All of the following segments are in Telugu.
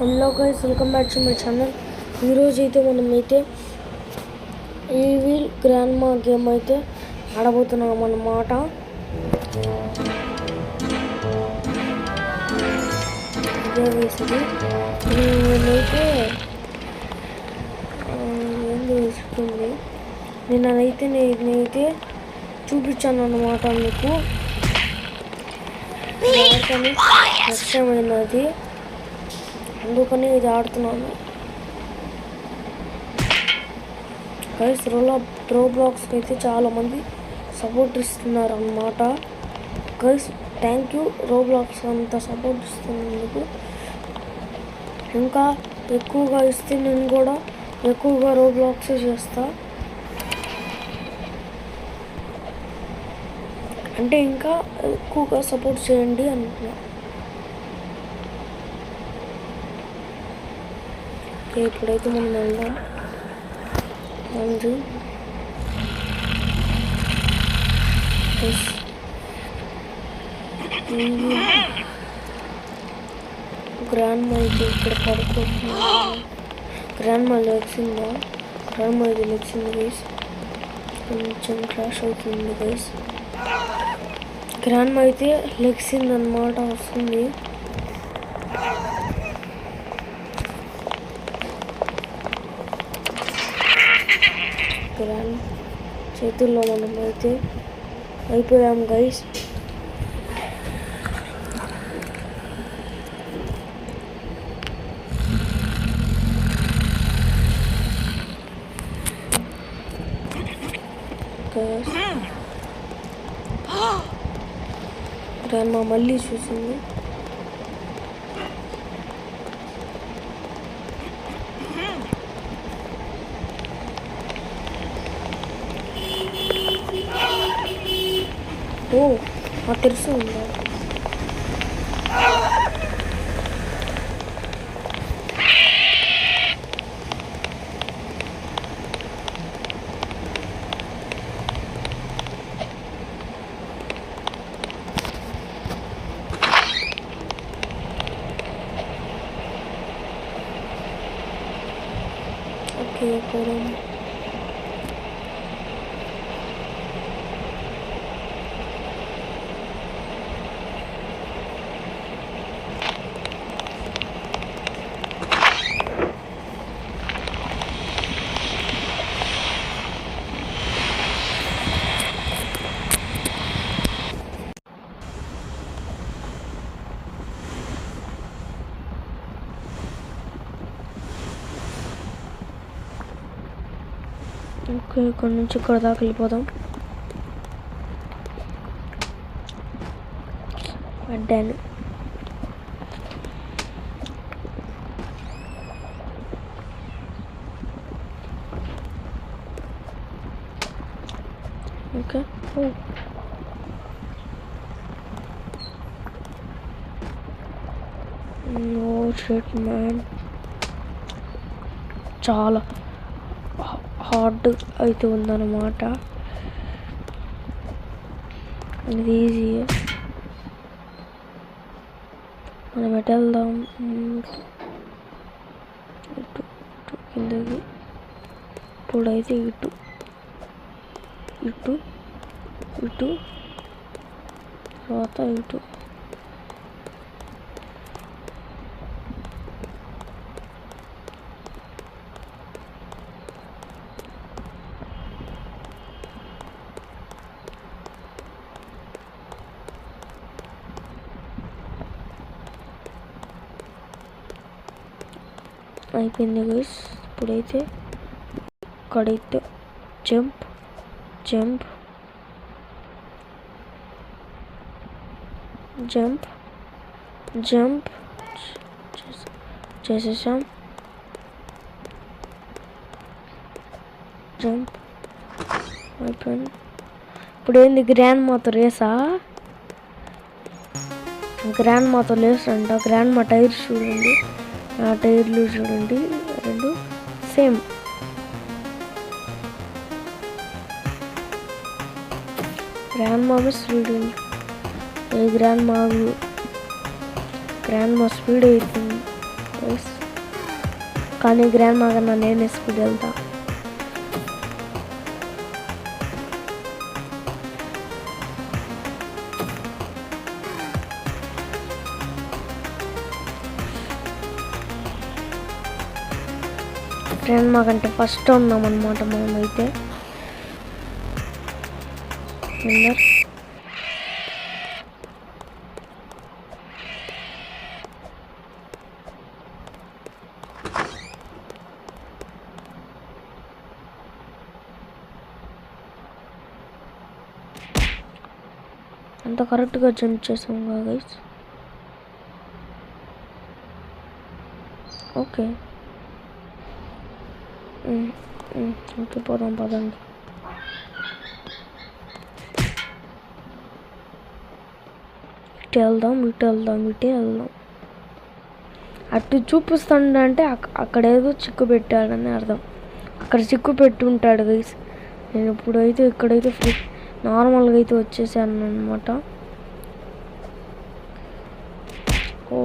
Hello guys, welcome back to my channel. ఈరోజు అయితే మనమైతే ఈవిల్ గ్రాండ్మా గేమ్ అయితే ఆడబోతున్నాం అన్నమాట. ఇదే వేసింది నేనైతే ఏంది వేసుకుంది నేనైతే చూపించాను అన్నమాట. మీకు కష్టమైనది, అందుకని ఇది ఆడుతున్నాను గైస్. రోబ్లాక్స్కి అయితే చాలామంది సపోర్ట్ ఇస్తున్నారు అన్నమాట గైస్. థ్యాంక్ యూ రోబ్లాక్స్ అంత సపోర్ట్ ఇస్తున్నందుకు. ఇంకా ఎక్కువగా ఇస్తే నేను కూడా ఎక్కువగా రోబ్లాక్స్ చేస్తా, అంటే ఇంకా ఎక్కువగా సపోర్ట్ చేయండి అంటున్నా. ఇప్పుడైతే మనం వెళ్దాం. గ్రాండ్మా అయితే ఇక్కడ పడుకుంటున్నా. గ్రాండ్మా లెగ్సిందా? గ్రాండ్మా ఇది లెగ్సింది గైస్, కొంచెం క్రాష్ అవుతుంది గైస్. గ్రాండ్మా అయితే లెగ్సింది అన్నమాట, వస్తుంది. గ్రాండ్ చేతుల్లో మనం అయితే అయిపోయాం గైస్. గ్రాండ్మా మళ్ళీ చూసింది. ఓ, తెలుసు ఉందా? ఓకే, పోదాం. ఓకే, ఇక్కడ నుంచి ఇక్కడ దాకా వెళ్ళిపోదాం. అడ్డాను. ఓకే, నో షిట్ మ్యాన్, చాలా హార్డ్ అయితే ఉందన్నమాట. ఇది ఈజీ. మనం ఎటు వెళ్దాం? ఇటు కిందకి. ఇప్పుడైతే ఇటు ఇటు ఇటు తర్వాత ఇటు. అయిపోయింది గైస్. ఇప్పుడైతే ఇక్కడైతే జంప్ జంప్ జంప్ జంప్ చేసేసాం. జంప్ అయిపోయింది. ఇప్పుడు ఏంది? గ్రాండ్మాతో రేసా? గ్రాండ్మాతో రేస్ అంట. గ్రాండ్మా టైర్స్ చూడండి, ఆ టైర్లు చూడండి, రెండు సేమ్. గ్రాండ్మా స్పీడ్ ఉంది. గ్రాండ్మా స్పీడ్ అవుతుంది. గైస్. కానీ గ్రాండ్ మా కన్నా నేనే స్పీడ్ వెళ్తా. గ్రాండ్ మాకంటే ఫస్ట్ ఉన్నామన్నమాట మనమైతే. అంత కరెక్ట్గా జంప్ చేసాం కదా గైస్. ఓకే ఓకే, పోదాం పదండి. ఇటు వెళ్దాం. అటు చూపిస్తాడు అంటే అక్కడ ఏదో చిక్కు పెట్టాడని అర్థం. అక్కడ చిక్కు పెట్టి ఉంటాడు గైస్. నేను ఇప్పుడైతే ఇక్కడైతే నార్మల్గా అయితే వచ్చేసాను అనమాట. ఓ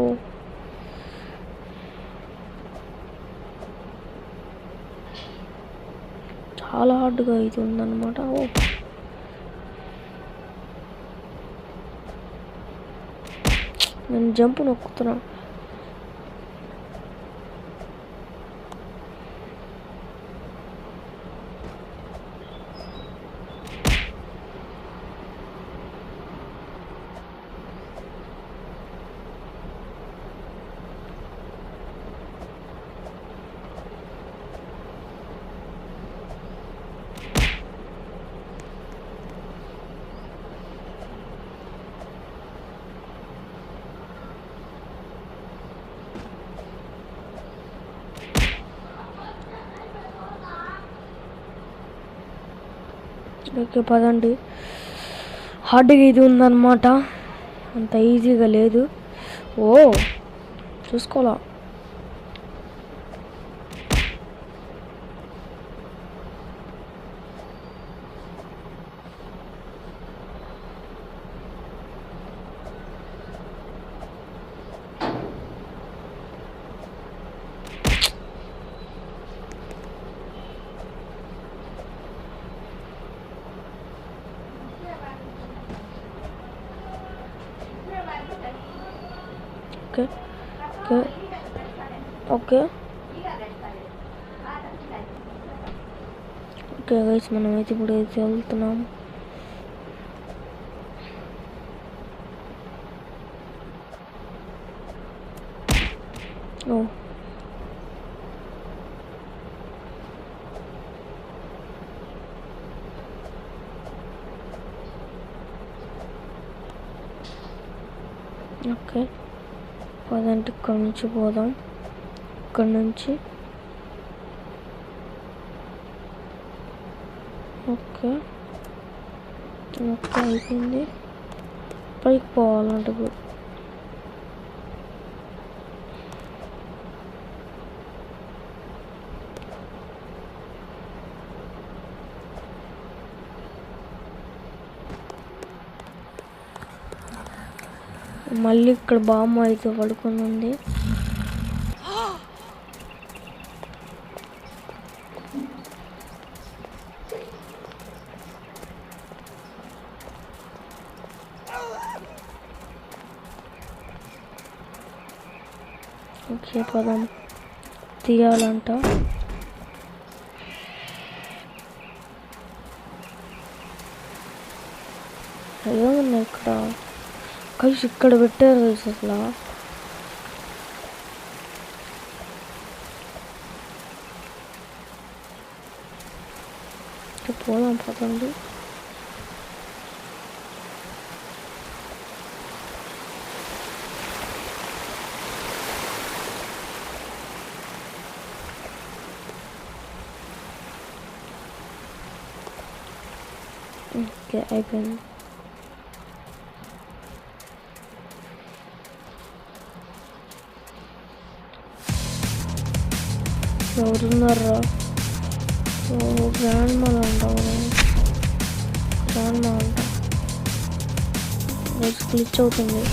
చాలా హార్డ్గా అయితే ఉందన్నమాట. ఓ నేను జంప్ నొక్కుతున్నా. ఓకే పదండి. హార్డ్గా ఇది ఉందన్నమాట, అంత ఈజీగా లేదు. ఓ చూసుకోవాలా. Okay okay okay okay guys, మనమైతే ఇప్పుడు అయితే వెళ్తున్నాం. ఓ ఓకే పదంటే ఇక్కడ నుంచి పోదాం. ఇక్కడ నుంచి ఓకే ఓకే అయిపోయింది. పైకి పోవాలంటే మళ్ళీ ఇక్కడ బామ్మ అయితే పడుకొని ఉంది. ఓకే పదం తీయాలంట. ఏమన్నా ఇక్కడ కలిసి ఇక్కడ పెట్టారు అసలు. పోదాం పదండి. ఓకే అయిపోయింది. ఎవరున్నారా? గ్రాండ్ మాల్ అంటావు, గ్రాండ్ మాల్ అంట. గ్లిచ్ అవుతుంది.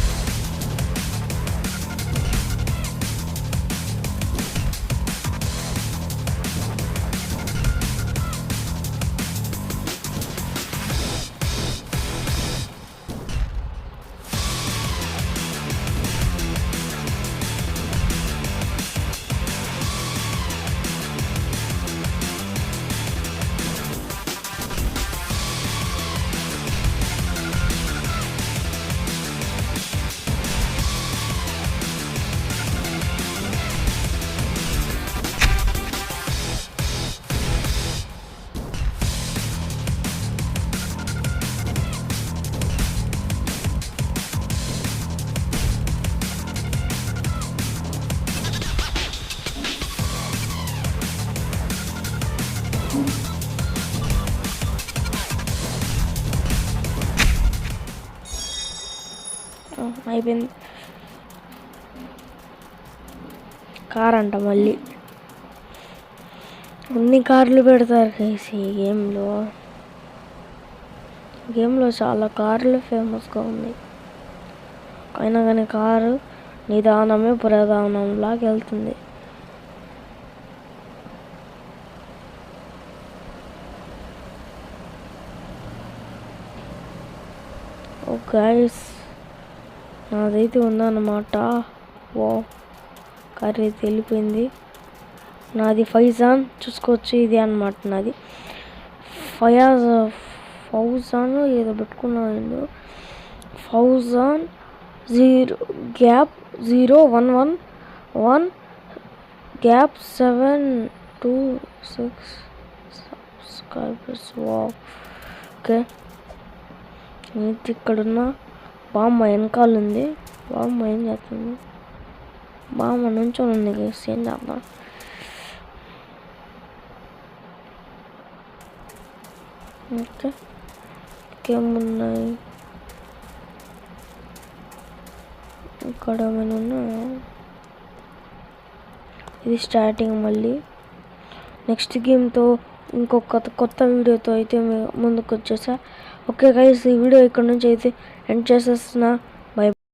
అయిపోయింది. కార్ అంట మళ్ళీ. అన్ని కార్లు పెడతారు గైస్ ఈ గేమ్లో చాలా కార్లు ఫేమస్గా ఉన్నాయి. అయినా కానీ కారు నిదానమే ప్రధానంలాగా వెళ్తుంది. ఓ గైస్, నాదైతే ఉందన్నమాట. ఓ కార్ అయితే వెళ్ళిపోయింది. నాది ఫైజాన్ చూసుకోవచ్చు. ఇది అన్నమాట నాది. ఫౌజాన్ ఏదో పెట్టుకున్నాను. ఫౌజాన్ 0 గ్యాప్ 726 సబ్స్క్రైబర్స్. ఓకే, ఇక్కడున్న బామ్మ వెనకాల ఉంది. బామ్మ ఏం చేస్తుంది? బామ్మ నుంచొని ఉంది గైస్. ఏం చేద్దాం? ఓకే, ఇంకేమున్నాయి ఇక్కడ? ఏమైనా ఇది స్టార్టింగ్. మళ్ళీ నెక్స్ట్ గేమ్తో ఇంకొక కొత్త వీడియోతో అయితే ముందుకు వచ్చేసా. ఓకే గైస్, ఈ వీడియో ఇక్కడ నుంచి అయితే ఎండ్ చేసేస్తున్నా.